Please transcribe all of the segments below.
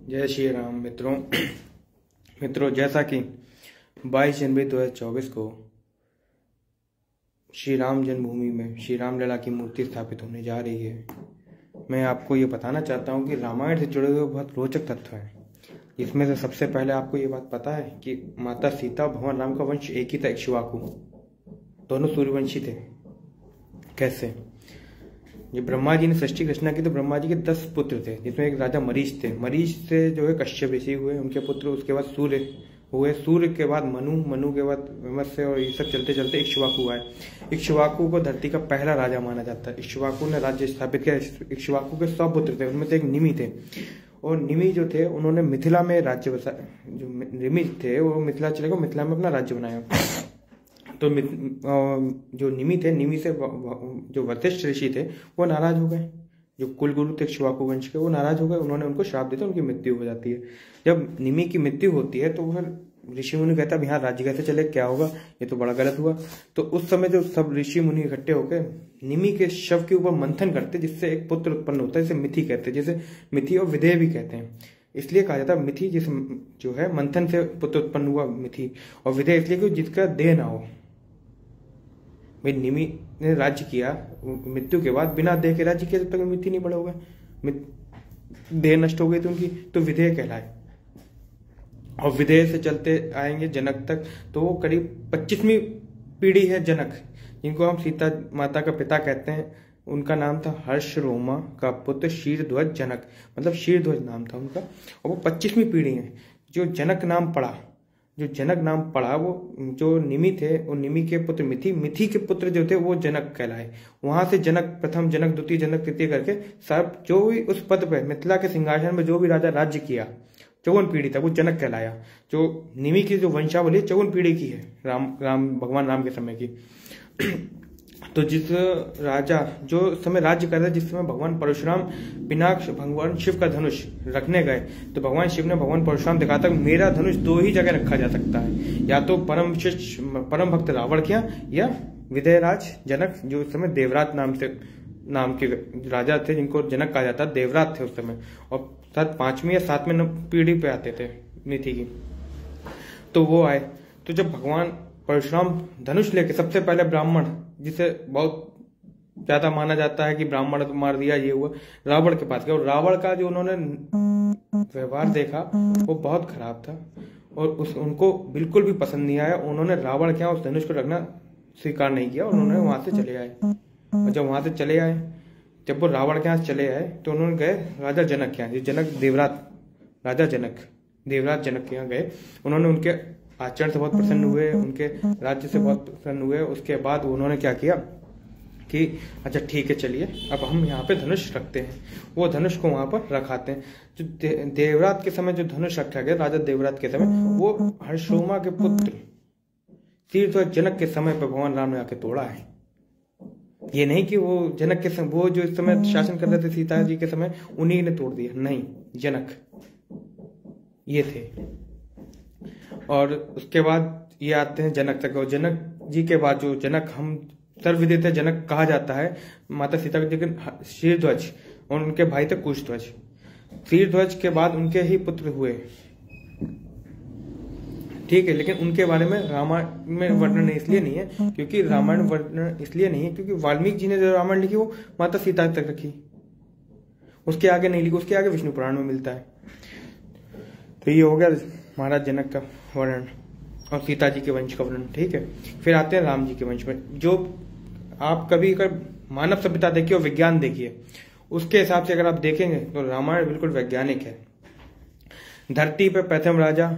जय श्री राम मित्रों जैसा कि 22 जनवरी 2024 को श्री राम जन्मभूमि में श्री रामलला की मूर्ति स्थापित होने जा रही है। मैं आपको ये बताना चाहता हूँ कि रामायण से जुड़े हुए बहुत रोचक तथ्य हैं। इसमें से सबसे पहले आपको ये बात पता है कि माता सीता और भगवान राम का वंश एक ही था, इक्ष्वाकु। दोनों सूर्यवंशी थे। कैसे? ये ब्रह्मा जी ने सृष्टि की रचना की तो ब्रह्मा जी के 10 पुत्र थे, जिसमें एक राजा मरीच थे। मरीच से जो है कश्यप ऋषि हुए, उनके पुत्र। उसके बाद सूर्य हुए, सूर्य के बाद मनु के बाद विमर्श, और ये सब चलते चलते इक्ष्वाकु आए। इक्ष्वाकु को धरती का पहला राजा माना जाता है। इक्ष्वाकु ने राज्य स्थापित किया। इक्ष्वाकु के 100 पुत्र थे, उनमें से एक निमि थे। और निमि जो थे उन्होंने मिथिला में राज्य बसाया। जो निमि थे वो मिथिला चले गए, मिथिला में अपना राज्य बनाया। तो जो निमि थे, निमि से जो वशिष्ठ ऋषि थे वो नाराज हो गए। जो कुलगुरु थे इक्ष्वाकु वंश के, वो नाराज हो गए। उन्होंने उनको श्राप देते, उनकी मृत्यु हो जाती है। जब निमि की मृत्यु होती है तो वह ऋषि मुनि कहता है यहाँ राज्य कैसे चले, क्या होगा, ये तो बड़ा गलत हुआ। तो उस समय जो सब ऋषि मुनि इकट्ठे होकर निमि के शव के ऊपर मंथन करते, जिससे एक पुत्र उत्पन्न होता है, जिसे मिथि कहते हैं। जैसे मिथि और विदेह भी कहते हैं, इसलिए कहा जाता है मिथि, जिस जो है मंथन से पुत्र उत्पन्न हुआ मिथि। और विदेह इसलिए कि जिसका देह ना हो। भाई निमि ने राज्य किया, मृत्यु के बाद बिना देह के राज्य किया, जब तक मिथि नहीं बड़ा होगा, देह नष्ट हो गई तो उनकी, तो विदेह कहलाए। और विदेह से चलते आएंगे जनक तक, तो वो करीब 25वीं पीढ़ी है जनक, जिनको हम सीता माता का पिता कहते हैं। उनका नाम था हर्ष रोमा का पुत्र शीरध्वज जनक, मतलब शीरध्वज नाम था उनका। और वो 25वीं पीढ़ी है। जो जनक नाम पड़ा, वो जो निमि थे, वो निमि के पुत्र मिथि के पुत्र जो थे वो जनक कहलाए। वहां से जनक प्रथम, जनक द्वितीय, जनक तृतीय करके सब जो भी उस पद पे मिथिला के सिंहासन में जो भी राजा राज्य किया, 54 पीढ़ी था, वो जनक कहलाया। जो निमि की जो वंशावली 54 पीढ़ी की है, भगवान राम के समय की। तो जिस राजा जो समय राज्य कर रहे, जिस समय भगवान परशुराम पिनाक्ष भगवान शिव का धनुष रखने गए, तो भगवान शिव ने भगवान परशुराम दिखाता कि मेरा धनुष 2 ही जगह रखा जा सकता है, या तो परम भक्त रावण के यहाँ, या विदेहराज जनक, जो उस समय देवराज नाम के राजा थे, जिनको जनक कहा जाता, देवराज थे उस समय। और 5वीं या 7वीं पीढ़ी पे आते थे मिथि की, तो वो आए। तो जब भगवान परशुराम धनुष लेके, सबसे पहले ब्राह्मण, जिसे बहुत ज्यादा माना जाता है कि ब्राह्मण को मार दिया, ये हुआ, रावण के पास गया। और रावण का जो उन्होंने व्यवहार देखा वो बहुत खराब था, और उनको बिल्कुल भी पसंद नहीं आया। उन्होंने रावण के यहाँ उस धनुष को रखना स्वीकार नहीं किया, और उन्होंने वहां से चले आए। और जब वहां से चले आए, जब वो रावण के यहाँ चले आए, तो उन्होंने गए राजा जनक के यहाँ, जो जनक देवराज जनक के यहाँ गए। उन्होंने उनके आचरण से बहुत प्रसन्न हुए, उनके राज्य से बहुत प्रसन्न हुए। उसके बाद उन्होंने क्या किया कि अच्छा ठीक है, चलिए अब हम यहाँ पे धनुष रखते हैं। वो धनुष को वहां पर रखाते हैं। जो देवरात के समय जो धनुष रखा गया, राजा देवरात के समय, वो हर्षोमा के पुत्र शीरध्वज जनक के समय पर भगवान राम ने आके तोड़ा है। ये नहीं कि वो जनक के समय, वो जो इस समय शासन कर रहे थे सीता जी के समय, उन्हीं ने तोड़ दिया, नहीं, जनक ये थे। और उसके बाद ये आते हैं जनक तक। और जनक जी के बाद जो जनक, हम सर्वविदित जनक कहा जाता है माता सीता के, लेकिन शीरध्वज और उनके भाई थे कुशध्वज। शीरध्वज के बाद उनके ही पुत्र हुए, ठीक है। लेकिन उनके बारे में रामायण में वर्णन इसलिए नहीं है, क्योंकि रामायण वर्णन इसलिए नहीं है क्योंकि वाल्मीकि जी ने जो रामायण लिखी वो माता सीता तक रखी, उसके आगे नहीं लिखी। उसके आगे विष्णु पुराण में मिलता है। तो ये हो गया महाराज जनक का वर्णन और सीता जी के वंश का वर्णन, ठीक है। फिर आते हैं राम जी के वंश में। जो आप कभी मानव सभ्यता देखिए और विज्ञान देखिए, उसके हिसाब से अगर आप देखेंगे तो रामायण बिल्कुल वैज्ञानिक है। धरती पे प्रथम राजा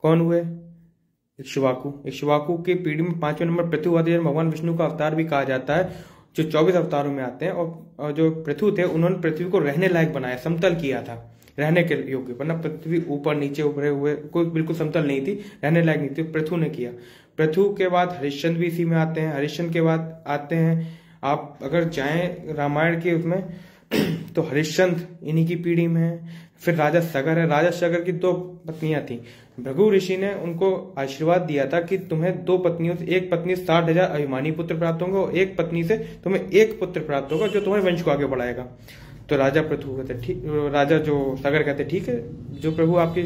कौन हुए? इक्ष्वाकु की पीढ़ी में 5वें नंबर पृथु हुआ था, भगवान विष्णु का अवतार भी कहा जाता है, जो 24 अवतारों में आते हैं। और जो पृथु थे, उन्होंने पृथ्वी को रहने लायक बनाया, समतल किया था, रहने के योग्य, वरना पृथ्वी ऊपर नीचे उभरे हुए कोई बिल्कुल समतल नहीं थी, रहने लायक नहीं थी, पृथु ने किया। पृथु के बाद हरिश्चंद्र भी इसी में आते हैं। हरिश्चंद्र के बाद आते हैं, आप अगर जाएं रामायण के उसमें तो हरिश्चंद्र इन्हीं की पीढ़ी में है। फिर राजा सगर है। राजा सगर की 2 पत्नियां थी। भृगु ऋषि ने उनको आशीर्वाद दिया था कि तुम्हें 2 पत्नियों से, एक पत्नी 60,000 अभिमानी पुत्र प्राप्त होंगे, और एक पत्नी से तुम्हें 1 पुत्र प्राप्त होगा जो तुम्हारे वंश को आगे बढ़ाएगा। तो राजा पृथु कहते ठीक, राजा जो सागर कहते ठीक है, जो प्रभु आपकी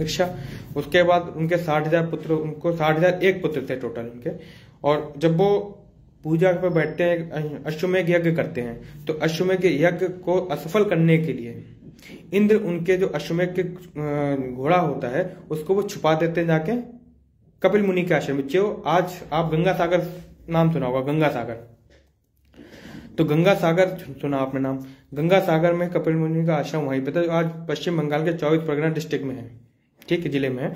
इच्छा। उसके बाद उनके 60,000 पुत्र, उनको 60,001 पुत्र थे टोटल उनके। और जब वो पूजा पे बैठते हैं, अश्वमेध यज्ञ करते हैं, तो अश्वमेध यज्ञ को असफल करने के लिए इंद्र उनके जो अश्वमेध के घोड़ा होता है उसको वो छुपा देते हैं जाके कपिल मुनि के आश्रम में। जो आज आप गंगा सागर नाम सुना होगा, गंगा सागर, तो गंगा सागर सुना आपने नाम, गंगा सागर में कपिल मुनि का आश्रम वहीं पे था, जो आज पश्चिम बंगाल के 24 परगना डिस्ट्रिक्ट में है, ठीक है, जिले में है।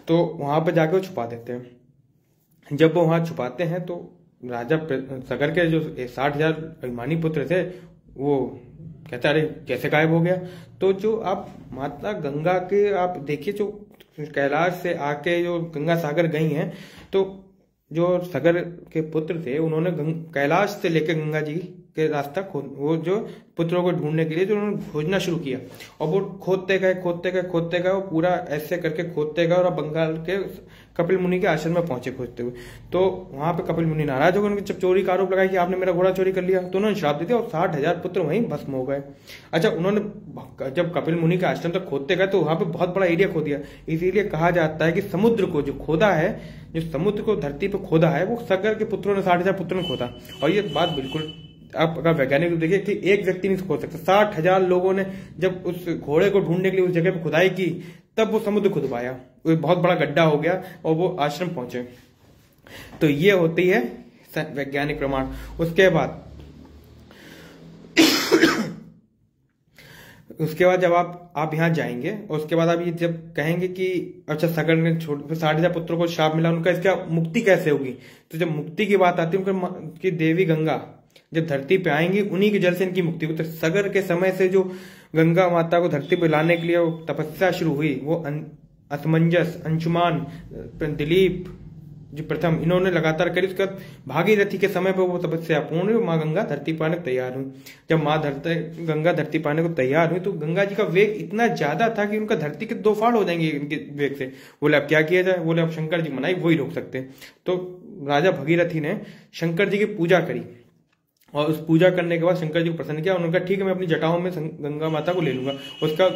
तो वहां पे जाके वो छुपा देते हैं। जब वो वहां छुपाते हैं तो राजा सागर के जो 60,000 अभिमानी पुत्र थे वो कहते अरे कैसे गायब हो गया। तो जो आप माता गंगा के आप देखिए, जो कैलाश से आके जो गंगा सागर गई हैं, तो जो सागर के पुत्र थे उन्होंने कैलाश से लेकर गंगा जी के रास्ता वो जो पुत्रों को ढूंढने के लिए जो उन्होंने खोजना शुरू किया, और वो खोदते गए, वो पूरा ऐसे करके खोदते गए और बंगाल के कपिल मुनि के आश्रम में पहुंचे खोजते हुए। तो वहां पे कपिल मुनि नाराज हो गए, उनके जब चोरी का आरोप लगाया कि आपने मेरा घोड़ा चोरी कर लिया, तो उन्होंने श्राप दे दिया और 60,000 पुत्र वहीं भस्म हो गए। अच्छा, उन्होंने जब कपिल मुनि के आश्रम तक खोदते गए तो वहां पे बहुत बड़ा एरिया खो दिया। इसीलिए कहा जाता है कि समुद्र को जो खोदा है, जो समुद्र को धरती पे खोदा है, वो सागर के पुत्रों ने 60,000 पुत्रों ने खोदा। और ये बात बिल्कुल आप अगर वैज्ञानिक देखिए कि एक व्यक्ति नहीं खोद सकता, 60,000 लोगों ने जब उस घोड़े को ढूंढने के लिए उस जगह पे खुदाई की, तब वो समुद्र खुद पाया, वो बहुत बड़ा गड्ढा हो गया और वो आश्रम पहुंचे। तो ये होती है वैज्ञानिक प्रमाण। उसके बाद जब आप यहाँ जाएंगे और उसके बाद आप ये जब कहेंगे कि अच्छा सागर ने 60,000 पुत्रों को शाप मिला, उनका इसका मुक्ति कैसे होगी, तो जब मुक्ति की बात आती है उनकी देवी गंगा जब धरती पे आएंगी, उन्हीं के जल से इनकी मुक्ति हुई। तो सागर के समय से जो गंगा माता को धरती पे लाने के लिए वो तपस्या शुरू हुई, वो असमंजस, अंशुमान, दिलीप जो प्रथम, इन्होंने लगातार करी। उसके बाद भागीरथी के समय पर वो तपस्या पूर्ण हुई, माँ गंगा धरती पाने को तैयार हुई। जब गंगा धरती पाने को तैयार हुई तो गंगा जी का वेग इतना ज्यादा था कि उनका धरती के 2 फाड़ हो जाएंगे इनके वेग से। बोले अब क्या किया जाए, बोले अब शंकर जी मनाई, वही रोक सकते। तो राजा भगीरथी ने शंकर जी की पूजा करी, और उस पूजा करने के बाद शंकर जी को प्रसन्न किया। उन्होंने कहा ठीक है, मैं अपनी जटाओं में गंगा माता को ले लूंगा उसका।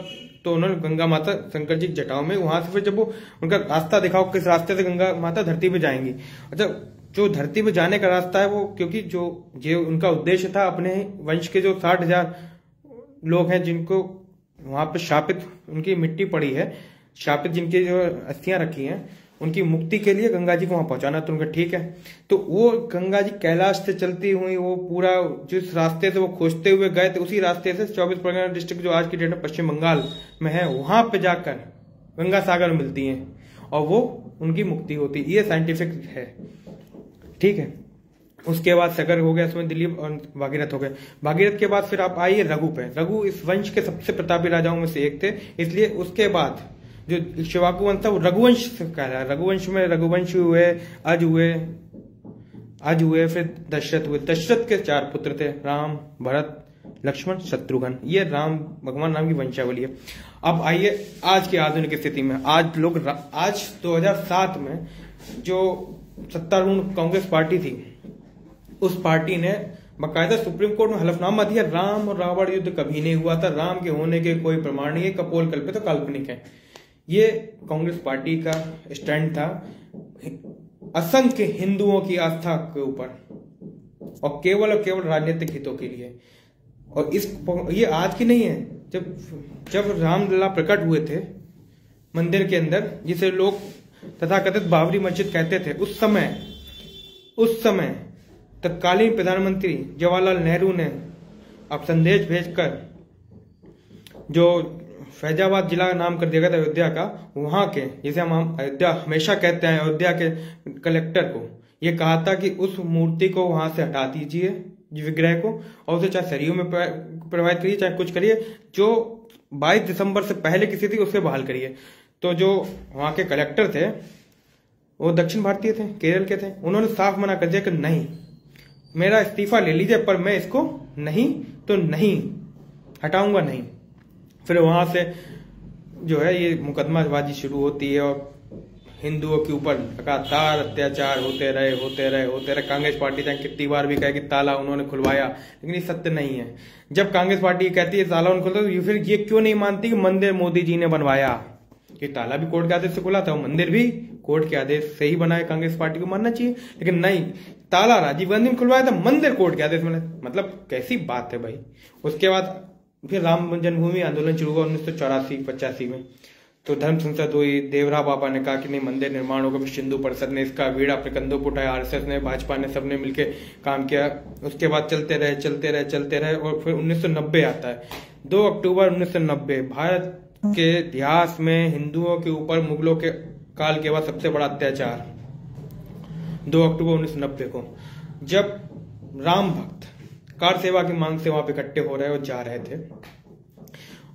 तो उन्होंने गंगा माता शंकर जी की जटाओं में, वहां से फिर जब वो उनका रास्ता दिखाओ किस रास्ते से गंगा माता धरती पे जाएंगी। अच्छा, जो धरती पे जाने का रास्ता है वो, क्योंकि जो उनका उद्देश्य था, अपने वंश के जो 60,000 लोग हैं जिनको वहां पे शापित उनकी मिट्टी पड़ी है, शापित जिनकी जो अस्थियां रखी हैं, उनकी मुक्ति के लिए गंगा जी को वहां पहुंचाना। तो उनका ठीक है। तो वो गंगा जी कैलाश से चलती हुई वो पूरा जिस रास्ते से वो खोजते हुए गए थे, उसी रास्ते से 24 परगना डिस्ट्रिक्ट जो आज की डेट में पश्चिम बंगाल में है, वहां पे जाकर गंगा सागर में मिलती हैं और वो उनकी मुक्ति होती है। ये साइंटिफिक है, ठीक है। उसके बाद सागर हो गया, उसमें दिलीप और भागीरथ हो गए। भागीरथ के बाद फिर आप आइए रघु पे। रघु इस वंश के सबसे प्रतापी राजाओं में से एक थे, इसलिए उसके बाद जो इक्ष्वाकु वंश था वो रघुवंश कह रहा है। रघुवंश में रघुवंश हुए, अज हुए, फिर दशरथ हुए। दशरथ के 4 पुत्र थे, राम, भरत, लक्ष्मण, शत्रुघ्न। ये राम भगवान राम की वंशावली है। अब आइए आज की आधुनिक स्थिति में। आज 2007 में जो सत्तारूढ़ कांग्रेस पार्टी थी, उस पार्टी ने बाकायदा सुप्रीम कोर्ट में हलफनामा दिया, राम और रावण युद्ध कभी नहीं हुआ था, राम के होने के कोई प्रमाण नहीं है, कपोल कल्पित तो काल्पनिक है। ये कांग्रेस पार्टी का स्टैंड था असंख्य हिंदुओं की आस्था के ऊपर, और केवल राजनीतिक हितों के लिए। और ये आज की नहीं है। जब रामलला प्रकट हुए थे मंदिर के अंदर, जिसे लोग तथाकथित बाबरी मस्जिद कहते थे, उस समय तत्कालीन प्रधानमंत्री जवाहरलाल नेहरू ने अब संदेश भेजकर जो फैजाबाद जिला का नाम कर दिया गया था अयोध्या का, वहां के, जिसे हम अयोध्या हमेशा कहते हैं, अयोध्या के कलेक्टर को ये कहा था कि उस मूर्ति को वहां से हटा दीजिए, विग्रह को, और उसे चाहे सरयू में प्रवाहित करिए, चाहे कुछ करिए, जो 22 दिसंबर से पहले किसी थी उसे बहाल करिए। तो जो वहां के कलेक्टर थे वो दक्षिण भारतीय थे, केरल के थे, उन्होंने साफ मना कर दिया कि नहीं, मेरा इस्तीफा ले लीजिए, पर मैं इसको नहीं तो नहीं हटाऊंगा नहीं। फिर वहां से जो है ये मुकदमाबाजी शुरू होती है और हिंदुओं के ऊपर लगातार अत्याचार होते रहे। कांग्रेस पार्टी चाहे कितनी बार भी कहे कि ताला उन्होंने खुलवाया, लेकिन ये सत्य नहीं है। जब कांग्रेस पार्टी कहती है ताला उन्होंने खुलवाया, तो फिर ये क्यों नहीं मानती कि मंदिर मोदी जी ने बनवाया? कि ताला भी कोर्ट के आदेश से खुला था, मंदिर भी कोर्ट के आदेश से ही बनाया। कांग्रेस पार्टी को मानना चाहिए, लेकिन नहीं, ताला राजीव गांधी ने खुलवाया था, मंदिर कोर्ट के आदेश में। मतलब कैसी बात है भाई। उसके बाद फिर राम जन्मभूमि आंदोलन शुरू हुआ 1984-85 में। तो धर्म संसद हुई, देवरा बाबा ने कहा कि नहीं मंदिर निर्माण होगा, फिर सिंधु परिषद ने इसका बीड़ा अपने कंधों पर उठाया, आरएसएस ने, भाजपा ने, सबने मिलकर काम किया। उसके बाद चलते रहे और फिर 1990 आता है। 2 अक्टूबर 1990 भारत के इतिहास में हिंदुओं के ऊपर मुगलों के काल के बाद सबसे बड़ा अत्याचार। 2 अक्टूबर 1990 को जब राम भक्त कार सेवा की मांग से वहां पे इकट्ठे हो रहे और जा रहे थे,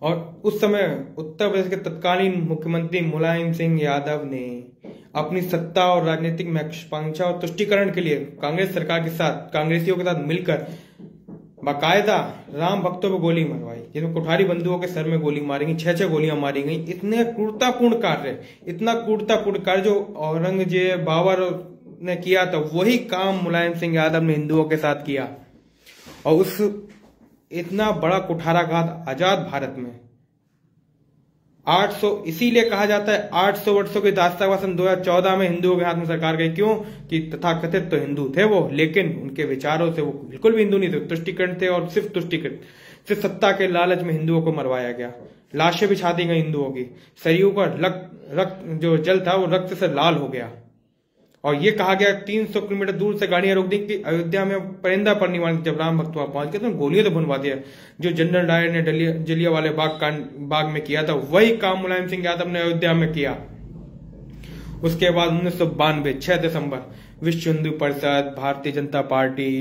और उस समय उत्तर प्रदेश के तत्कालीन मुख्यमंत्री मुलायम सिंह यादव ने अपनी सत्ता और राजनीतिक महत्वाकांक्षा और तुष्टीकरण के लिए कांग्रेस सरकार के साथ, कांग्रेसियों के साथ मिलकर बाकायदा राम भक्तों पर गोली मरवाई, जिसमें कुठारी बंधुओं के सर में गोली मारी गई, 6 गोलियां मारी गई। इतने क्रूरतापूर्ण कार्य जो औरंगजेब बाबर ने किया था, वही काम मुलायम सिंह यादव ने हिंदुओं के साथ किया। और उस इतना बड़ा कुठाराघात आजाद भारत में 800, इसीलिए कहा जाता है 800 वर्षों की दास्तां सन 2014 में हिंदुओं के हाथ में सरकार गई। क्यों? कि तथाकथित तो हिंदू थे वो, लेकिन उनके विचारों से वो बिल्कुल भी हिंदू नहीं थे, तुष्टिकरण थे। और सिर्फ तुष्टिकरण, सिर्फ सत्ता के लालच में हिंदुओं को मरवाया गया। लाशें बिछा दी गई हिंदुओं की, सरयू का रक्त जो जल था वो रक्त से लाल हो गया। और ये कहा गया 300 किलोमीटर दूर से गाड़ियां रोक दी कि अयोध्या में परिंदा पड़ने वाली। जब राम भक्त वहां पहुंच गए तो गोलियों तो भुनवा दिया। जो जनरल डायर ने जलियांवाला बाग में किया था, वही काम मुलायम सिंह यादव ने अयोध्या में किया। उसके बाद 1992 6 दिसंबर विश्व हिंदू परिषद, भारतीय जनता पार्टी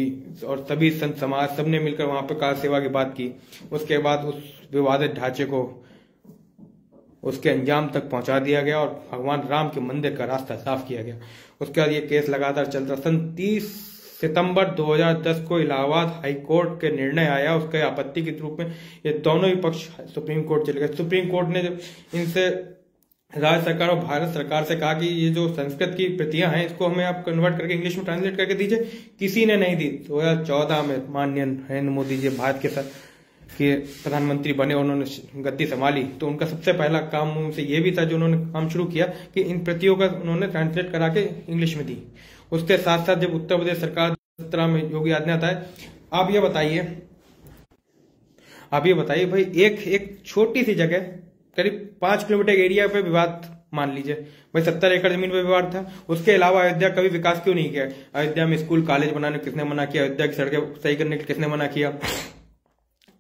और सभी संत समाज सबने मिलकर वहां पर कार सेवा की बात की। उसके बाद उस विवादित ढांचे को उसके अंजाम तक पहुंचा दिया गया और भगवान राम के मंदिर का रास्ता साफ किया गया। उसके बाद ये केस लगातार चलता। सन 30 सितंबर 2010 को इलाहाबाद हाई कोर्ट के निर्णय आया, उसके आपत्ति के रूप में ये दोनों ही पक्ष सुप्रीम कोर्ट चले गए। सुप्रीम कोर्ट ने जब इनसे राज्य सरकार और भारत सरकार से कहा कि ये जो संस्कृत की प्रतियां हैं इसको हमें आप कन्वर्ट करके इंग्लिश में ट्रांसलेट करके दीजिए, किसी ने नहीं दी। 2014 में माननीय नरेंद्र मोदी जी भारत के प्रधानमंत्री बने, उन्होंने गद्दी संभाली, तो उनका सबसे पहला काम उनसे ये भी था, जो उन्होंने काम शुरू किया कि इन प्रतियों का उन्होंने ट्रांसलेट करा के इंग्लिश में दी। उसके साथ साथ जब उत्तर प्रदेश सरकार 2017 में योगी आदित्यनाथ आए, आप ये बताइए भाई, एक छोटी सी जगह करीब 5 किलोमीटर एरिया पे विवाद मान लीजिए भाई, 70 एकड़ जमीन पे विवाद था। उसके अलावा अयोध्या कभी विकास क्यों नहीं किया? अयोध्या में स्कूल कॉलेज बनाने किसने मना किया? अयोध्या की सड़कें सही करने के किसने मना किया?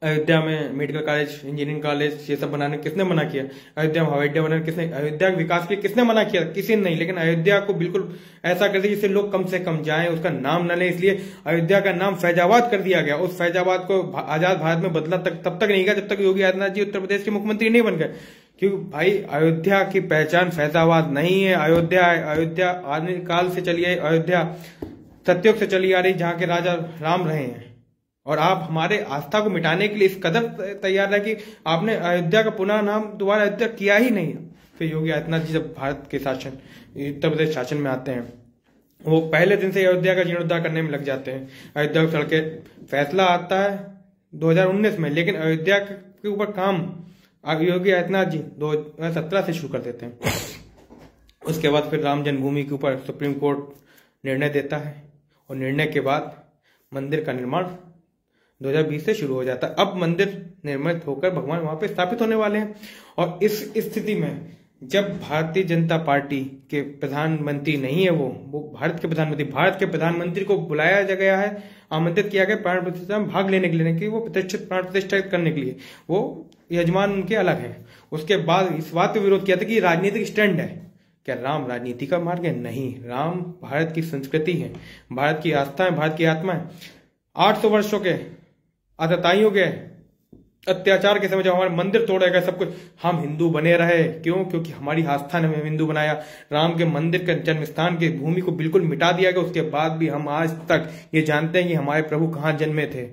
अयोध्या में मेडिकल कॉलेज, इंजीनियरिंग कॉलेज ये सब बनाने किसने मना किया? अयोध्या में हवाई अड्डा बनाने किसने, अयोध्या के विकास के किसने मना किया? किसी ने नहीं। लेकिन अयोध्या को बिल्कुल ऐसा कर दिया जिससे लोग कम से कम जाएं, उसका नाम न लें, इसलिए अयोध्या का नाम फैजाबाद कर दिया गया। उस फैजाबाद को आजाद भारत में बदला तब तक नहीं गया जब तक योगी आदित्यनाथ जी उत्तर प्रदेश के मुख्यमंत्री नहीं बन गए। क्योंकि भाई अयोध्या की पहचान फैजाबाद नहीं है। अयोध्या आदि काल से चली आई, अयोध्या सतयुग से चली आ रही, जहां के राजा राम रहे हैं। और आप हमारे आस्था को मिटाने के लिए इस कदर तैयार है कि आपने अयोध्या का पुनः नाम दोबारा अयोध्या किया ही नहीं। फिर योगी आदित्यनाथ जी जब भारत के शासन, उत्तर प्रदेश शासन में आते हैं, वो पहले दिन से अयोध्या का जीर्णोद्धार करने में लग जाते हैं। अयोध्या की सड़कें, फैसला आता है 2019 में, लेकिन अयोध्या के ऊपर काम योगी आदित्यनाथ जी 2017 से शुरू कर देते हैं। उसके बाद फिर राम जन्मभूमि के ऊपर सुप्रीम कोर्ट निर्णय देता है, और निर्णय के बाद मंदिर का निर्माण 2020 से शुरू हो जाता है। अब मंदिर निर्मित होकर भगवान वहां पे स्थापित होने वाले हैं। और इस स्थिति में जब भारतीय जनता पार्टी के प्रधानमंत्री नहीं है, वो भारत के प्रधानमंत्री को बुलाया गया है, आमंत्रित किया गया प्राण प्रतिष्ठा में भाग लेने के लिए, कि वो प्राण प्रतिष्ठा करने के लिए, वो यजमान उनके अलग है। उसके बाद इस बात का विरोध किया था कि राजनीतिक स्टैंड है। क्या राम राजनीति का मार्ग है? नहीं, राम भारत की संस्कृति है, भारत की आस्था है, भारत की आत्मा है। 800 वर्षों के आतताइयों के अत्याचार के समय जब हमारे मंदिर तोड़े गए, सब कुछ, हम हिंदू बने रहे। क्यों? क्योंकि हमारी आस्था ने हमें हिंदू बनाया। राम के मंदिर के जन्म स्थान की भूमि को बिल्कुल मिटा दिया गया। उसके बाद भी हम आज तक ये जानते हैं कि हमारे प्रभु कहाँ जन्मे थे।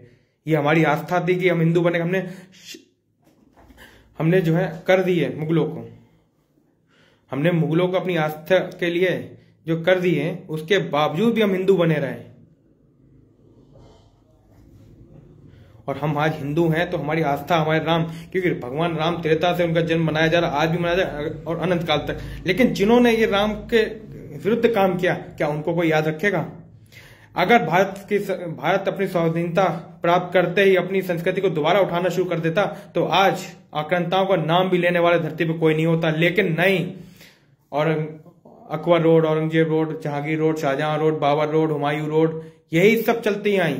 ये हमारी आस्था थी कि हम हिंदू बने। हमने जो है कर दिए मुगलों को। हमने मुगलों को अपनी आस्था के लिए जो कर दिए, उसके बावजूद भी हम हिंदू बने रहे। और हम आज हिंदू हैं तो हमारी आस्था हमारे राम, क्योंकि भगवान राम त्रेता से उनका जन्म मनाया जा रहा, आज भी मनाया जा रहा और अनंत काल तक। लेकिन जिन्होंने ये राम के विरुद्ध काम किया, क्या उनको कोई याद रखेगा? अगर भारत अपनी स्वाधीनता प्राप्त करते ही अपनी संस्कृति को दोबारा उठाना शुरू कर देता तो आज आक्रांताओं का नाम भी लेने वाले धरती पर कोई नहीं होता। लेकिन नहीं, और Akbar road, Aurangzeb road, Jahangir road, Shahjahan road, Babur road, Humayun road, यही सब चलती आई।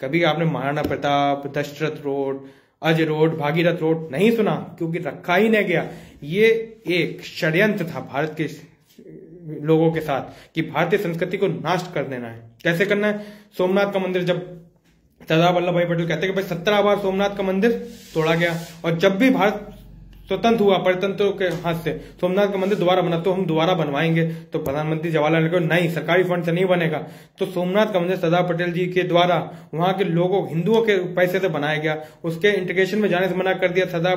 कभी आपने Maharana Pratap, Dashrath road, Aj road, Bhagirath road नहीं सुना, क्योंकि रखा ही नहीं गया। ये एक षड्यंत्र था भारत के लोगों के साथ कि भारतीय संस्कृति को नाश कर देना है। कैसे करना है? सोमनाथ का मंदिर, जब सरदार वल्लभ भाई पटेल कहते हैं कि भाई 17 बार सोमनाथ का मंदिर तोड़ा गया, और जब भी भारत स्वतंत्र हुआ परतंत्रों के हाथ से, सोमनाथ का मंदिर दोबारा बना, तो हम दोबारा बनवाएंगे। तो प्रधानमंत्री जवाहरलाल नेहरू, नहीं, सरकारी फंड से नहीं बनेगा। तो सोमनाथ का मंदिर सरदार पटेल जी के द्वारा वहां के लोगों, हिंदुओं के पैसे से बनाया गया। उसके इंटीग्रेशन में जाने से मना कर दिया। सरदार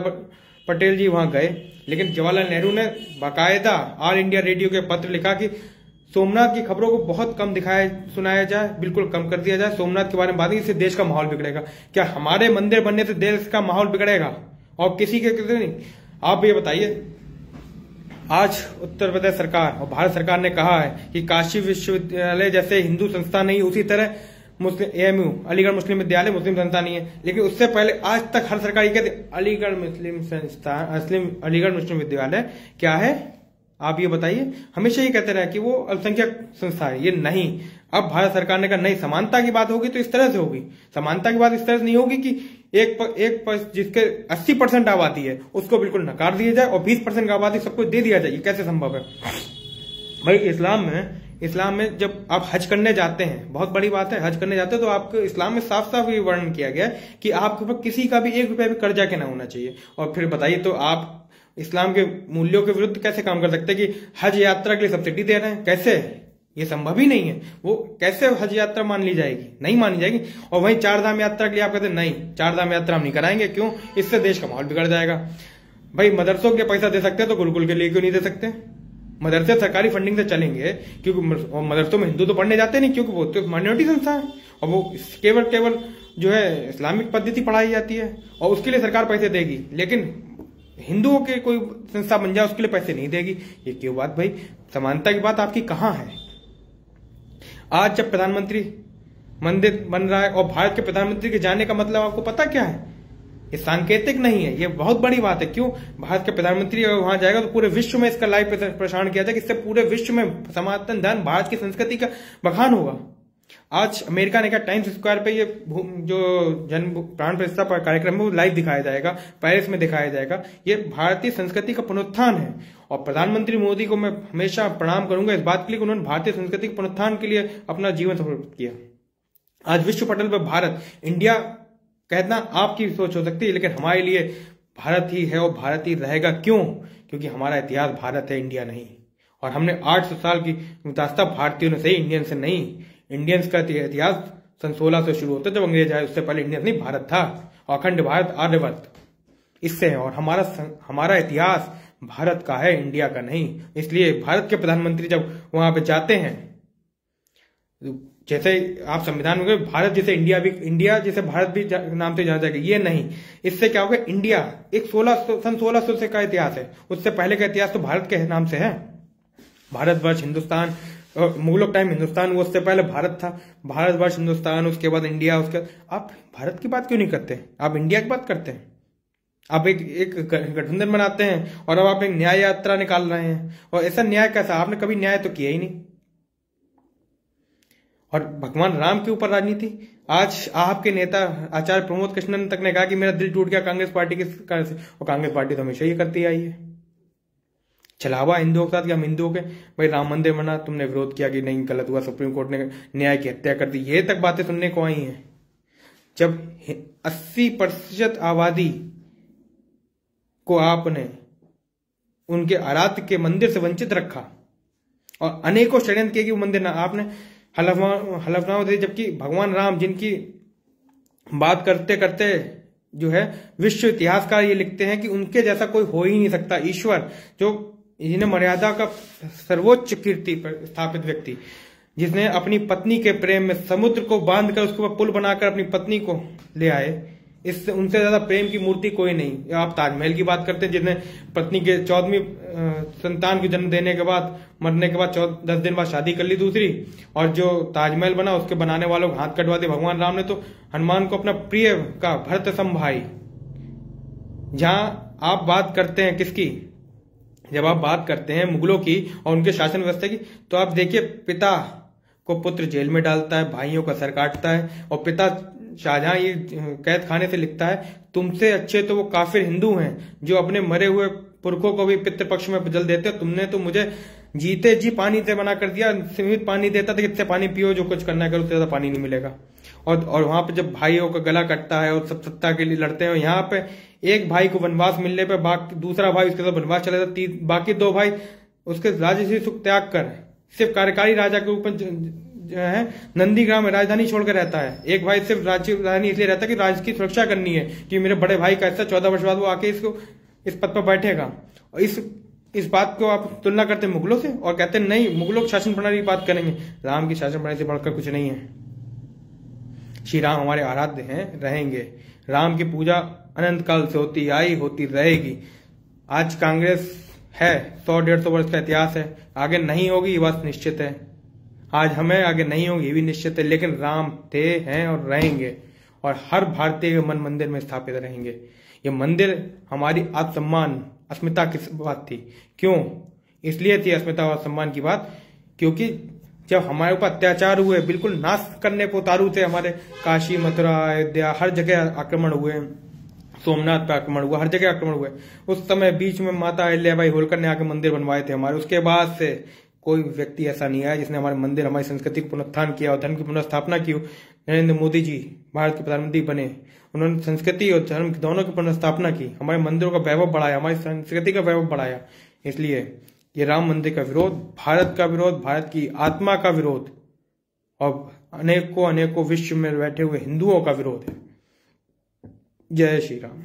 पटेल जी वहां गए, लेकिन जवाहरलाल नेहरू ने बाकायदा ऑल इंडिया रेडियो के पत्र लिखा कि सोमनाथ की खबरों को बहुत कम सुनाया जाए, बिल्कुल कम कर दिया जाए। सोमनाथ के बारे में बात है, इससे देश का माहौल बिगड़ेगा। क्या हमारे मंदिर बनने से देश का माहौल बिगड़ेगा और किसी के नहीं? आप ये बताइए, आज उत्तर प्रदेश सरकार और भारत सरकार ने कहा है कि काशी विश्वविद्यालय जैसे हिंदू संस्था नहीं, उसी तरह मुस्लिम AMU, अलीगढ़ मुस्लिम विद्यालय मुस्लिम संस्था नहीं है। लेकिन उससे पहले आज तक हर सरकार ये कहती अलीगढ़ मुस्लिम संस्था, अलीगढ़ मुस्लिम विद्यालय क्या है? आप ये बताइए। हमेशा ये कहते रहे कि वो अल्पसंख्यक संस्था है। ये नहीं, अब भारत सरकार ने कहा नहीं, समानता की बात होगी तो इस तरह से होगी। समानता की बात इस तरह से नहीं होगी कि जिसके 80% आबादी है उसको बिल्कुल नकार दिया जाए और 20% की आबादी सबको दे दिया जाए। ये कैसे संभव है भाई? इस्लाम में जब आप हज करने जाते हैं, बहुत बड़ी बात है, हज करने जाते हैं तो आपको इस्लाम में साफ साफ ये वर्णन किया गया है कि आपके ऊपर किसी का भी 1 रुपया भी कर्जा के ना होना चाहिए। और फिर बताइए, तो आप इस्लाम के मूल्यों के विरुद्ध कैसे काम कर सकते हैं कि हज यात्रा के लिए सब्सिडी दे रहे हैं? कैसे? ये संभव ही नहीं है। वो कैसे हज यात्रा मान ली जाएगी? नहीं मानी जाएगी। और वहीं 4 धाम यात्रा के लिए आप कहते हैं नहीं, 4 धाम यात्रा हम नहीं कराएंगे। क्यों? इससे देश का माहौल बिगड़ जाएगा। भाई मदरसों के पैसा दे सकते हैं तो गुरुकुल के लिए क्यों नहीं दे सकते? मदरसे सरकारी फंडिंग से चलेंगे, क्योंकि मदरसों में हिंदू तो पढ़ने जाते नहीं, क्योंकि वो तो माइनॉरिटी संस्था है और वो केवल जो है इस्लामिक पद्धति पढ़ाई जाती है और उसके लिए सरकार पैसे देगी। लेकिन हिंदुओं के कोई संस्था बन जाए उसके लिए पैसे नहीं देगी। ये क्यों बात भाई? समानता की बात आपकी कहां है? आज जब प्रधानमंत्री मंदिर बन रहा है, और भारत के प्रधानमंत्री के जाने का मतलब आपको पता क्या है? ये सांकेतिक नहीं है, ये बहुत बड़ी बात है। क्यों? भारत के प्रधानमंत्री अगर वहां जाएगा तो पूरे विश्व में इसका लाइव प्रसारण किया जाएगा, इससे पूरे विश्व में सनातन धर्म, भारत की संस्कृति का बखान होगा। आज अमेरिका ने कहा टाइम्स स्क्वायर पे ये जो जन्म प्राण प्रतिष्ठा कार्यक्रम है वो लाइव दिखाया जाएगा, पेरिस में दिखाया जाएगा। ये भारतीय संस्कृति का पुनरुत्थान है और प्रधानमंत्री मोदी को मैं हमेशा प्रणाम करूंगा इस बात के लिए कि उन्होंने भारतीय संस्कृति के पुनरुत्थान के लिए अपना जीवन समर्पित किया। आज विश्व पटल पर भारत, इंडिया कहना आपकी सोच हो सकती है, लेकिन हमारे लिए भारत ही है और भारत ही रहेगा। क्यों? क्योंकि हमारा इतिहास भारत है, इंडिया नहीं। और हमने 800 साल की विरासत भारतीयों से, इंडियन से नहीं। इंडियंस का इतिहास सन 1600 से शुरू होता है, जब अंग्रेज आए। उससे पहले इंडियन नहीं, भारत था। अखंड भारत, आर्यवर्त, इससे है। और हमारा इतिहास भारत का है, इंडिया का नहीं। इसलिए भारत के प्रधानमंत्री जब वहां पे जाते हैं, जैसे आप संविधान में भारत जैसे इंडिया जैसे भारत भी नाम से जाना जाएगा, ये नहीं। इससे क्या होगा? इंडिया एक सन 1600 से का इतिहास है, उससे पहले का इतिहास तो भारत के नाम से है। भारतवर्ष, हिंदुस्तान, मुगलों टाइम हिंदुस्तान, वो उससे पहले भारत था। भारतवर्ष, हिंदुस्तान, उसके बाद इंडिया, उसके आप भारत की बात क्यों नहीं करते? आप इंडिया की बात करते हैं। आप एक गठबंधन बनाते हैं और अब आप एक न्याय यात्रा निकाल रहे हैं। और ऐसा न्याय कैसा? आपने कभी न्याय तो किया ही नहीं। और भगवान राम के ऊपर राजनीति। आज आपके नेता आचार्य प्रमोद कृष्णन तक ने कहा कि मेरा दिल टूट गया कांग्रेस पार्टी के कारण से, और कांग्रेस पार्टी तो हमेशा ये करती आई है। छलावा हिंदुओं के साथ, या हम हिंदुओं के भाई राम मंदिर बना, तुमने विरोध किया कि नहीं गलत हुआ, सुप्रीम कोर्ट ने न्याय की हत्या कर दी। ये तक बातें सुनने को आई हैं। जब 80% आबादी को आपने उनके आराध्य के मंदिर से वंचित रखा और अनेकों षड्यंत्र किए कि वो मंदिर ना, आपने हलफनामा दे, जबकि भगवान राम जिनकी बात करते करते जो है विश्व इतिहासकार ये लिखते हैं कि उनके जैसा कोई हो ही नहीं सकता। ईश्वर जो जिन्हें मर्यादा का सर्वोच्च कीर्ति पर स्थापित व्यक्ति, जिसने अपनी पत्नी के प्रेम में समुद्र को बांधकर उसके ऊपर पुल बनाकर अपनी पत्नी को ले आए, इससे उनसे ज्यादा प्रेम की मूर्ति कोई नहीं। आप ताजमहल की बात करते हैं, जिसने पत्नी के 14वीं संतान को जन्म देने के बाद, मरने के बाद 10 दिन बाद शादी कर ली दूसरी, और जो ताजमहल बना उसके बनाने वालों को हाथ कटवा दिए। भगवान राम ने तो हनुमान को अपना प्रिय का भरत संभाई। जहां आप बात करते हैं किसकी, जब आप बात करते हैं मुगलों की और उनके शासन व्यवस्था की, तो आप देखिए पिता को पुत्र जेल में डालता है, भाइयों का सर काटता है, और पिता शाहजहां ये कैद खाने से लिखता है, तुमसे अच्छे तो वो काफिर हिंदू हैं जो अपने मरे हुए पुरखों को भी पितृपक्ष में जल देते। तुमने तो मुझे जीते जी पानी से बना कर दिया, सीमित पानी देता था, कितने पानी पियो, जो कुछ करना करो, उससे ज्यादा पानी नहीं मिलेगा। और वहां पे जब भाइयों का गला कटता है और सब सत्ता के लिए लड़ते हैं, यहाँ पे एक भाई को वनवास मिलने पे दूसरा भाई उसके साथ वनवास चला जाता, बाकी 2 भाई उसके राजसी सुख त्याग कर सिर्फ कार्यकारी राजा के ऊपर जो है नंदीग्राम में राजधानी छोड़कर रहता है। एक भाई सिर्फ राजधानी इसलिए रहता है कि राज्य की सुरक्षा करनी है, कि मेरे बड़े भाई का ऐसा 14 वर्ष बाद वो आके इस पद पर बैठेगा। और इस बात को आप तुलना करते हैं मुगलों से और कहते हैं नहीं मुगलों की शासन प्रणाली की बात करेंगे। राम की शासन प्रणाली से बढ़कर कुछ नहीं है। श्री राम हमारे आराध्य हैं, रहेंगे। राम की पूजा अनंत काल से होती आई, होती रहेगी। आज कांग्रेस है, 100-150 वर्ष का इतिहास है, आगे नहीं होगी ये बात निश्चित है। आज हमें आगे नहीं होगी ये भी निश्चित है, लेकिन राम थे, हैं और रहेंगे, और हर भारतीय के मन मंदिर में स्थापित रहेंगे। ये मंदिर हमारी आत्मसम्मान, अस्मिता की बात थी। क्यों इसलिए थी अस्मिता और सम्मान की बात, क्योंकि जब हमारे ऊपर अत्याचार हुए, बिल्कुल नाश करने को उतारू थे, हमारे काशी, मथुरा, अयोध्या, हर जगह आक्रमण हुए, सोमनाथ पे आक्रमण हुआ, हर जगह आक्रमण हुए। उस समय बीच में माता अहिल्याबाई होलकर ने आके मंदिर बनवाए थे हमारे। उसके बाद से कोई व्यक्ति ऐसा नहीं आया जिसने हमारे मंदिर, हमारी संस्कृति को पुनरुत्थान किया और धर्म की पुनर्स्थापना की। नरेंद्र मोदी जी भारत के प्रधानमंत्री बने, उन्होंने संस्कृति और धर्म दोनों की पुनर्स्थापना की, हमारे मंदिरों का वैभव बढ़ाया, हमारी संस्कृति का वैभव बढ़ाया। इसलिए ये राम मंदिर का विरोध भारत का विरोध, भारत की आत्मा का विरोध और अनेकों विश्व में बैठे हुए हिंदुओं का विरोध है। जय श्री राम।